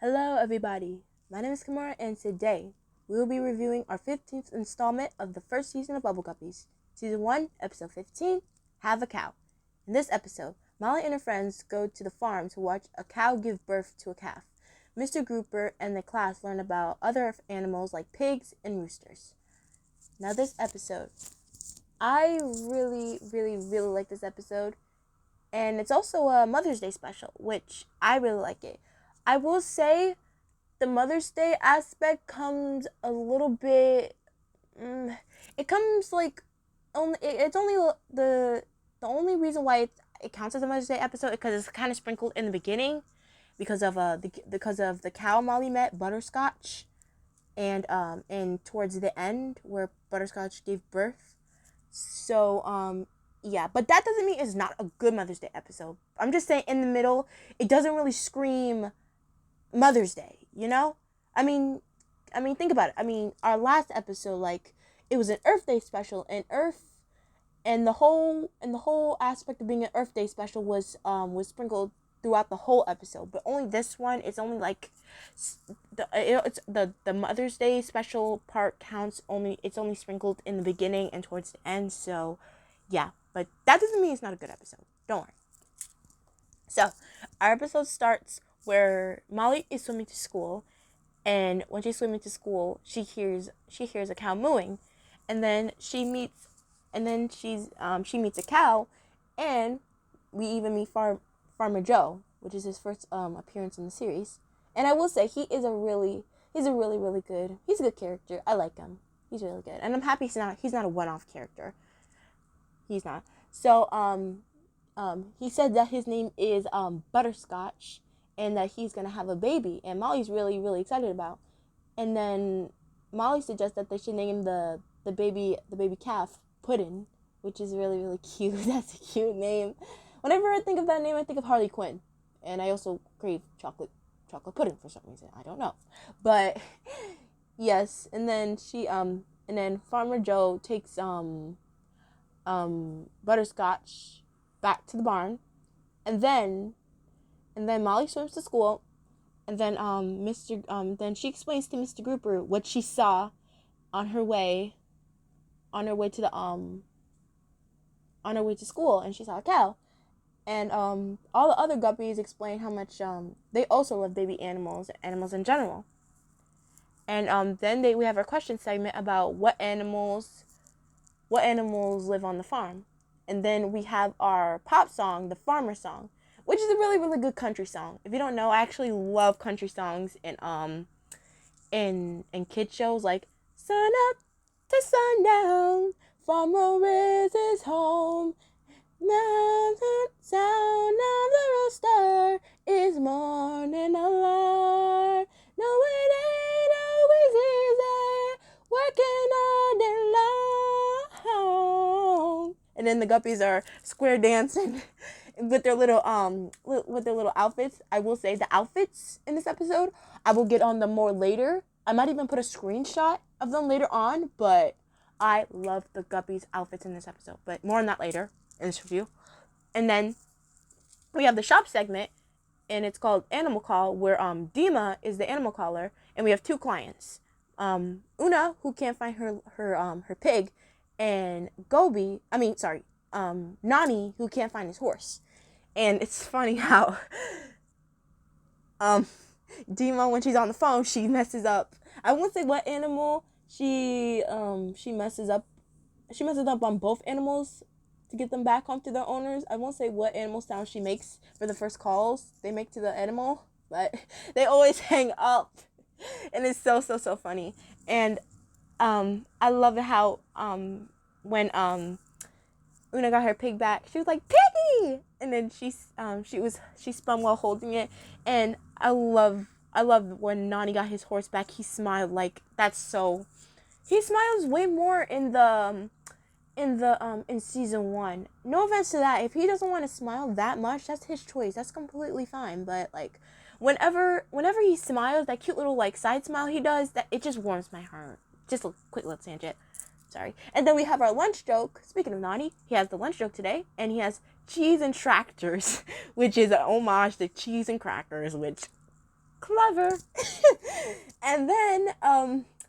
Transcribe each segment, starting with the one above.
Hello everybody, my name is Kamara and today we will be reviewing our 15th installment of the first season of Bubble Guppies. Season 1, episode 15, Have a Cow. In this episode, Molly and her friends go to the farm to watch a cow give birth to a calf. Mr. Grouper and the class learn about other animals like pigs and roosters. Now this episode, I really like this episode, and it's also a Mother's Day special, which I really like it. I will say the Mother's Day aspect comes a little bit. It comes like it's only the only reason why it counts as a Mother's Day episode because it's kind of sprinkled in the beginning because of the cow Molly met, Butterscotch, and towards the end where Butterscotch gave birth. So yeah, but that doesn't mean it's not a good Mother's Day episode. I'm just saying in the middle, it doesn't really scream Mother's Day, you know? I mean, think about it. I mean, our last episode, like, it was an Earth Day special, and the whole aspect of being an Earth Day special was sprinkled throughout the whole episode. But only this one, it's only like the Mother's Day special part counts only. It's only sprinkled in the beginning and towards the end. So, yeah, but that doesn't mean it's not a good episode. Don't worry. So, our episode starts where Molly is swimming to school, and when she's swimming to school, she hears a cow mooing, and then she meets a cow, and we even meet Farmer Joe, which is his first appearance in the series. And I will say he's a really good character. I like him. He's really good, and I'm happy he's not a one-off character. He's not. So he said that his name is Butterscotch, and that he's gonna have a baby, and Molly's really excited about. And then Molly suggests that they should name the baby calf Puddin', which is really cute. That's a cute name. Whenever I think of that name, I think of Harley Quinn, and I also crave chocolate pudding for some reason. I don't know, but yes. And then Farmer Joe takes Butterscotch back to the barn, and then Molly swims to school, and then then she explains to Mr. Grouper what she saw on her way to school, and she saw a cow. And all the other Guppies explain how much they also love baby animals in general. And then we have our question segment about what animals live on the farm. And then we have our pop song, the Farmer Song, which is a really good country song. If you don't know, I actually love country songs in kid shows like Sun Up to Sundown, Farmer is his home, mountain sound of the rooster is morning alarm. No, it ain't always easy working all day long. And then the Guppies are square dancing with their little outfits. I will say the outfits in this episode, I will get on them more later. I might even put a screenshot of them later on, but I love the Guppies outfits in this episode. But more on that later in this review. And then we have the shop segment, and it's called Animal Call, where Dima is the animal caller, and we have two clients. Una, who can't find her pig, and Nani, who can't find his horse. And it's funny how Dima, when she's on the phone, she messes up. I won't say what animal she messes up. She messes up on both animals to get them back home to their owners. I won't say what animal sound she makes for the first calls they make to the animal, but they always hang up. And it's so funny. And I love it how when Una got her pig back, she was like, "Piggy!" And then she spun while holding it. And I love when Nani got his horse back. He smiled like he smiles way more in season 1. No offense to that. If he doesn't want to smile that much, that's his choice. That's completely fine. But like whenever he smiles, that cute little like side smile he does, that it just warms my heart. Just a quick little tangent. Sorry. And then we have our lunch joke. Speaking of Nani, he has the lunch joke today, and he has cheese and tractors, which is an homage to cheese and crackers, which clever. And then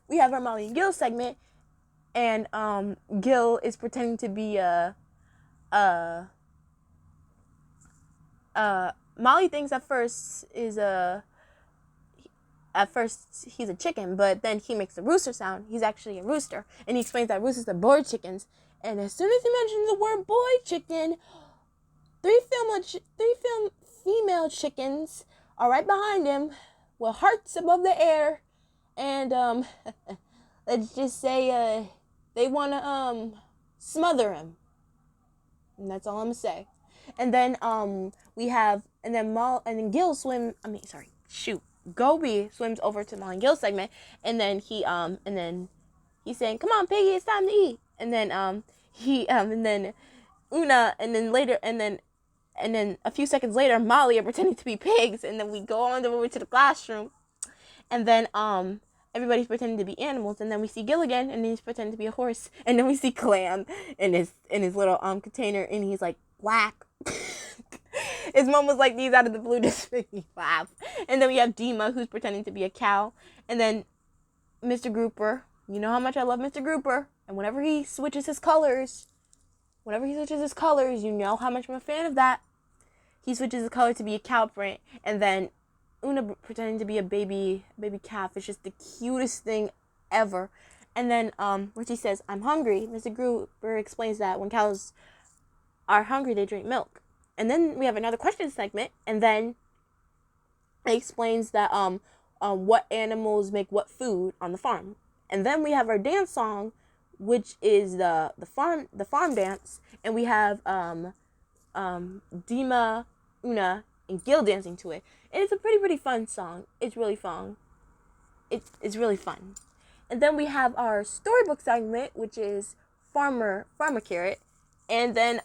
we have our Molly and Gil segment, and Gil is pretending to be Molly thinks at first he's a chicken, but then he makes the rooster sound. He's actually a rooster, and he explains that roosters are boy chickens. And as soon as he mentions the word boy chicken, three female chickens are right behind him with hearts above the air, and let's just say they want to smother him, and that's all I'm gonna say. And then Gil Gobi swims over to Molly and Gil's segment, and then he's saying, "Come on, Piggy, it's time to eat." And then Una, and then a few seconds later, Molly are pretending to be pigs, and then we go on over to the classroom, and then everybody's pretending to be animals, and then we see Gil again, and he's pretending to be a horse, and then we see Clam in his little container, and he's like black. His mom was like, these out of the blue just make me laugh. And then we have Dima, who's pretending to be a cow, and then Mr. Grouper. You know how much I love Mr. Grouper, and whenever he switches his colors, you know how much I'm a fan of that. He switches his color to be a cow print, and then Una pretending to be a baby calf is just the cutest thing ever. And then when she says, "I'm hungry," Mr. Grouper explains that when cows are hungry, they drink milk. And then we have another question segment, and then it explains that what animals make what food on the farm. And then we have our dance song, which is the farm dance, and we have Dima, Una, and Gil dancing to it. And it's a pretty fun song. It's really fun. It's really fun. And then we have our storybook segment, which is Farmer Carrot. And then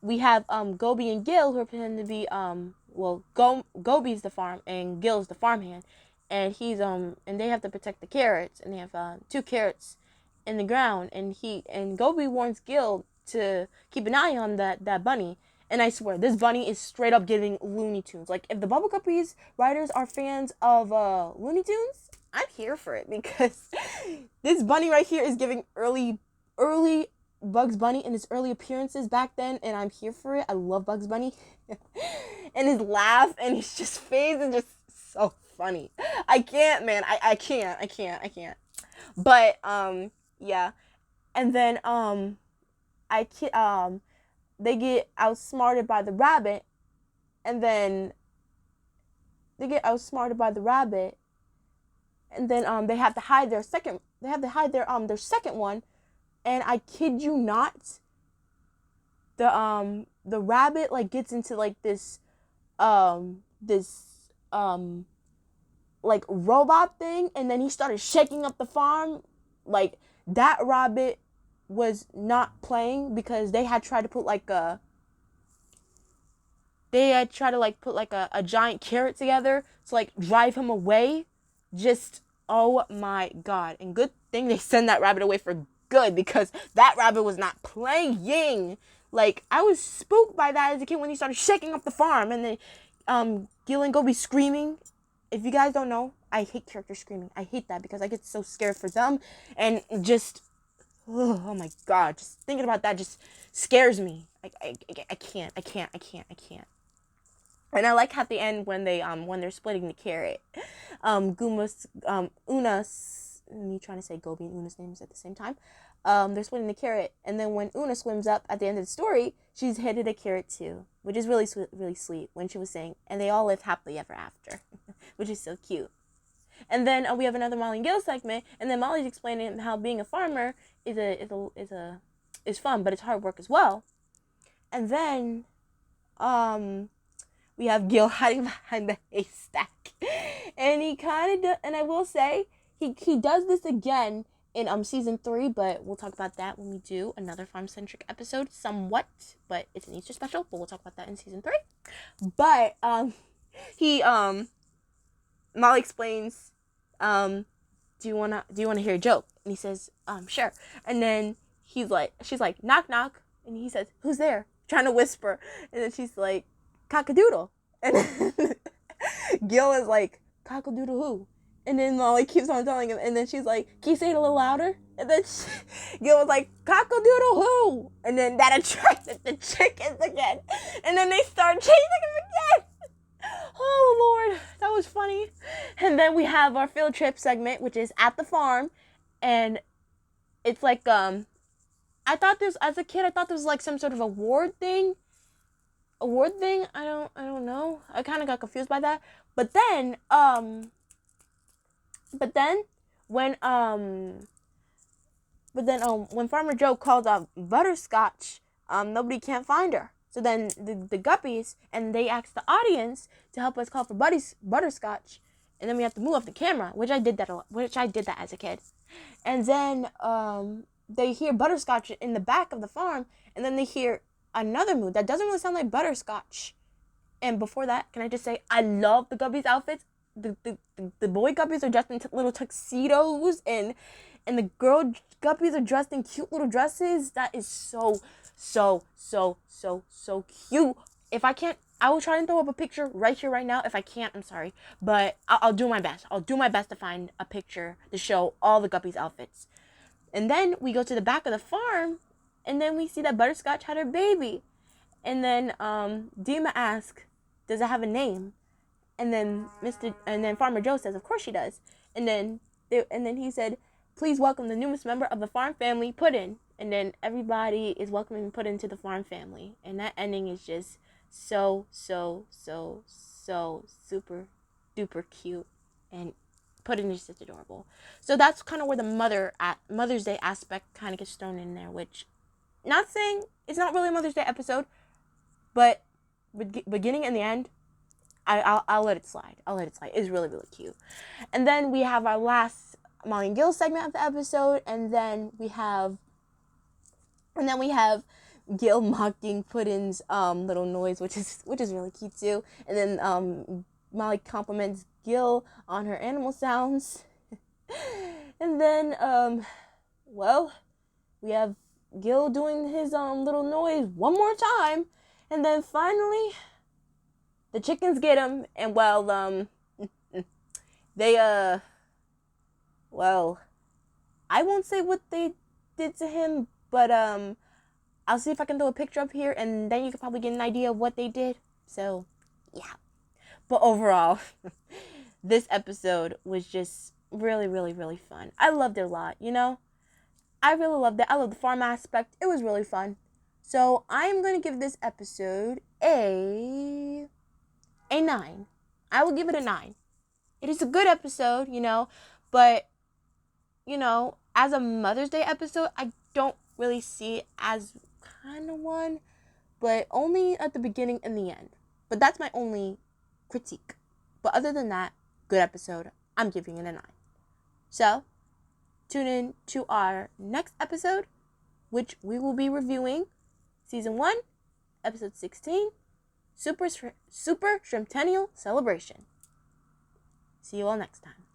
we have Gobi and Gil, who are pretending to be Gobi's the farm and Gil's the farmhand, and he's and they have to protect the carrots, and they have 2 carrots in the ground, and Gobi warns Gil to keep an eye on that bunny. And I swear, this bunny is straight up giving Looney Tunes. Like, if the Bubble Guppies writers are fans of Looney Tunes, I'm here for it, because this bunny right here is giving early Bugs Bunny in his early appearances back then, and I'm here for it. I love Bugs Bunny. And his laugh and his face is just so funny. I can't, man. I can't. But yeah. And then they get outsmarted by the rabbit, and then they have to hide their second one. And I kid you not, the rabbit like gets into like this like robot thing, and then he started shaking up the farm. Like, that rabbit was not playing, because they had tried to put like a giant carrot together to like drive him away. Just, oh my god. And good thing they send that rabbit away for good, because that rabbit was not playing. Like, I was spooked by that as a kid when he started shaking up the farm, and then Gil and Gobi screaming. If you guys don't know, I hate characters screaming. I hate that, because I get so scared for them, and just, oh my god, just thinking about that just scares me. I can't. And I like at the end when they're splitting the carrot. Me trying to say Gobi and Una's names at the same time. They're splitting the carrot, and then when Una swims up at the end of the story, she's handed a carrot too, which is really sweet when she was saying, "And they all live happily ever after," which is so cute. And then we have another Molly and Gil segment, and then Molly's explaining how being a farmer is fun, but it's hard work as well. And then we have Gil hiding behind the haystack, and he kind of and I will say he does this again in season 3, but we'll talk about that when we do another farm-centric episode, somewhat, but it's an Easter special, but we'll talk about that in season 3. But Molly explains, do you wanna hear a joke? And he says, sure. And then she's like, knock knock, and he says, who's there? Trying to whisper, and then she's like, cock-a-doodle. And Gil is like, cock-a-doodle-hoo. And then Molly keeps on telling him, and then she's like, can you say it a little louder? And then Gil was like, cock-a-doodle-hoo. And then that attracted the chickens again. And then they start chasing him again. Oh, Lord. That was funny. And then we have our field trip segment, which is at the farm. And it's like, I thought this, as a kid, I thought this was like some sort of award thing. I don't know. I kind of got confused by that. But then when Farmer Joe called up Butterscotch, nobody can't find her. So then the Guppies, and they asked the audience to help us call for Butterscotch, and then we have to move up the camera, which I did that as a kid. And then they hear Butterscotch in the back of the farm, and then they hear another mood that doesn't really sound like Butterscotch. And before that, can I just say, I love the Guppies outfits. The boy Guppies are dressed in little tuxedos, and the girl Guppies are dressed in cute little dresses. That is so cute. If I can't, I will try and throw up a picture right here, right now. If I can't, I'm sorry. But I'll do my best. I'll do my best to find a picture to show all the Guppies outfits. And then we go to the back of the farm, and then we see that Butterscotch had her baby. And then Dima asks, does it have a name? And then Farmer Joe says, of course she does. And then he said, please welcome the newest member of the farm family, Puddin'. And then everybody is welcoming Puddin' to the farm family. And that ending is just so super duper cute. And Puddin' is just adorable. So that's kind of where the Mother's Day aspect kind of gets thrown in there, which, not saying it's not really a Mother's Day episode, but beginning and the end, I'll let it slide. It's really, really cute. And then we have our last Molly and Gil segment of the episode, and then we have Gil mocking Puddin's little noise, which is really cute too. And then Molly compliments Gil on her animal sounds. And then we have Gil doing his little noise one more time, and then finally the chickens get him, and they I won't say what they did to him, but I'll see if I can throw a picture up here, and then you can probably get an idea of what they did. So yeah, but overall this episode was just really, really, really fun. I loved it a lot, I really loved it. I love the farm aspect. It was really fun. So I'm going to give this episode a 9. I will give it a 9. It is a good episode, but, as a Mother's Day episode, I don't really see it as kind of one, but only at the beginning and the end. But that's my only critique. But other than that, good episode. I'm giving it a 9. So, tune in to our next episode, which we will be reviewing Season 1, Episode 16, Super Shrimptennial Celebration. See you all next time.